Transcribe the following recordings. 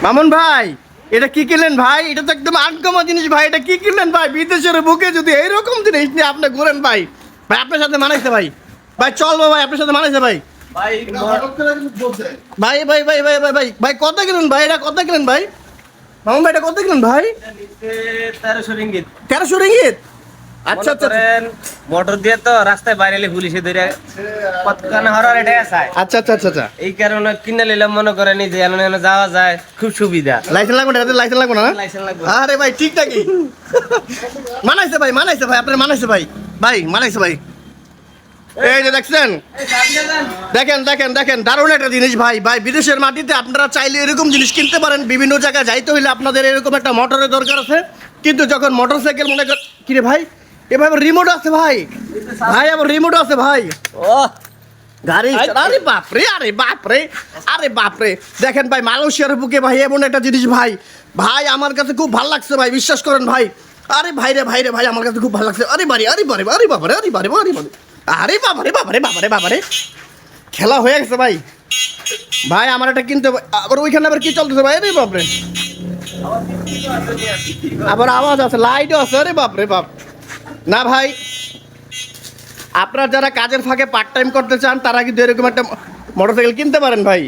মামুন ভাই, এটা কি কিনলেন ভাই? এটা তো একদম আনকমন জিনিস ভাই। এটা কি কিনলেন ভাই? বিদেশের বুকে যদি এইরকম জিনিস নিয়ে আপনি ঘুরেন ভাই, ভাই আপনার সাথে মানাইছে ভাই। ভাই চলবো ভাই, আপনার সাথে মানাইছে ভাই। ভাই ভাই ভাই ভাই ভাই ভাই ভাই ভাই কত কিনলেন ভাই? এটা কত কিনলেন ভাই? মামুন ভাই এটা কত কিনলেন ভাই? 1300 রিঙ্গিত। 1300 রিঙ্গিত। আচ্ছা আচ্ছা মোটর দিয়ে তো রাস্তায় বাইরে পুলিশে ধরে কতখানে হরার এটা আছে। আচ্ছা আচ্ছা আচ্ছা আচ্ছা। এই কারণে কিনে নিলাম, মনে করেন যে এনে যাওয়া যায়, খুব সুবিধা। লাইসেন্স লাগবে না? লাইসেন্স লাগবে না? লাইসেন্স লাগবে। আরে ভাই ঠিকঠাকই মানাইছে ভাই, মানাইছে ভাই, আপনার মানাইছে ভাই। ভাই মানাইছে ভাই। এই যে দেখছেন, দেখেন দেখেন দেখেন, দারুণ একটা জিনিস ভাই। ভাই বিদেশের মাটিতে আপনারা চাইলে এরকম জিনিস কিনতে পারেন। বিভিন্ন জায়গায় যাইতে হইলে আপনাদের এরকম একটা মোটরের দরকার আছে। কিন্তু যখন মোটর সাইকেল মনে কর, কিরে ভাই এভাবে রিমোট আছে ভাই, ভাই আবার রিমোট আছে ভাই। ও গাড়ি, আরে বাপরে, আরে বাপরে, আরে বাপরে। দেখেন ভাই, মালয়েশিয়ার বুকে ভাই এমন একটা জিনিস ভাই, ভাই আমার কাছে খুব ভালো লাগছে ভাই, বিশ্বাস করেন ভাই। আরে ভাই রে ভাই রে ভাই, আমার কাছে খুব ভালো লাগছে। আরে বাড়ি, আরে বারে, আরে বাবারে, আরে বারে, আরে বারে, আরে বাবারে বাবারে বাবারে বাবারে, খেলা হয়ে গেছে ভাই। ভাই আমার এটা কিনতে হবে। আবার ওইখানে আবার কি চলতেছে ভাই? আরে বাপরে, আবার আওয়াজ আছে, লাইটও আছে। আরে বাপরে বাপ। না ভাই, আপনারা যারা কাজের ফাঁকে পার্ট টাইম করতে চান তারা কিন্তু এরকম একটা মোটরসাইকেল কিনতে পারেন ভাই।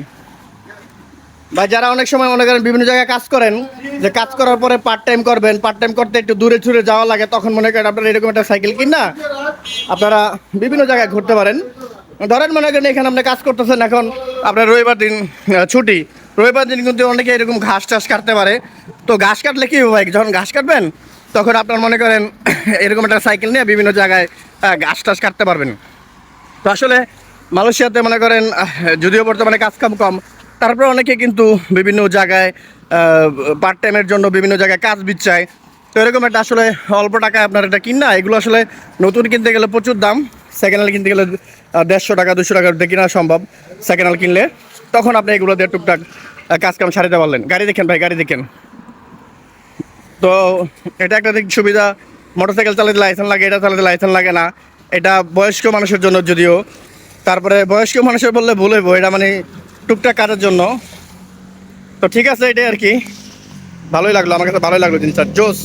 ভাই যারা অনেক সময় মনে করেন বিভিন্ন জায়গায় কাজ করেন, যে কাজ করার পরে পার্ট টাইম করবেন, পার্ট টাইম করতে একটু দূরে ছুড়ে যাওয়া লাগে, তখন মনে করেন আপনারা এরকম একটা সাইকেল কিনা আপনারা বিভিন্ন জায়গায় ঘুরতে পারেন। ধরেন মনে করেন এখানে আপনি কাজ করতেছেন, এখন আপনার রবিবার দিন ছুটি, রবিবার দিন কিন্তু অনেকে এরকম ঘাস টাস কাটতে পারে। তো ঘাস কাটলে কী হবে ভাই, যখন ঘাস কাটবেন তখন আপনার মনে করেন এরকম একটা সাইকেল নিয়ে বিভিন্ন জায়গায় ঘাস টাস কাটতে পারবেন। তো আসলে মালয়েশিয়াতে মনে করেন যদিও বর্তমানে কাজ কাম কম, তারপরে অনেকে কিন্তু বিভিন্ন জায়গায় পার্ট টাইমের জন্য বিভিন্ন জায়গায় কাজ বিচ্ছায়। তো এরকম একটা আসলে অল্প টাকায় আপনার এটা কিনা, এগুলো আসলে নতুন কিনতে গেলে প্রচুর দাম, সেকেন্ড হ্যান্ড কিনতে গেলে 150 টাকা 200 টাকার দিয়ে কেনা সম্ভব সেকেন্ড হ্যান্ড কিনলে। তখন আপনি এগুলো দিয়ে টুকটাক কাজ কাম সারিতে পারলেন। গাড়ি দেখেন ভাই, গাড়ি দেখেন। তো এটা একটা দিক সুবিধা, মোটরসাইকেল চালাতে লাইসেন্স লাগে, এটা চালাতে লাইসেন্স লাগে না। এটা বয়স্ক মানুষের জন্য যদিও, তারপরে বয়স্ক মানুষের বললে ভুল হইব, এটা মানে টুকটাক কাজের জন্য। তো ঠিক আছে, এটাই আর কি। ভালোই লাগলো, আমার কাছে ভালোই লাগলো জিনিসটা, জোস।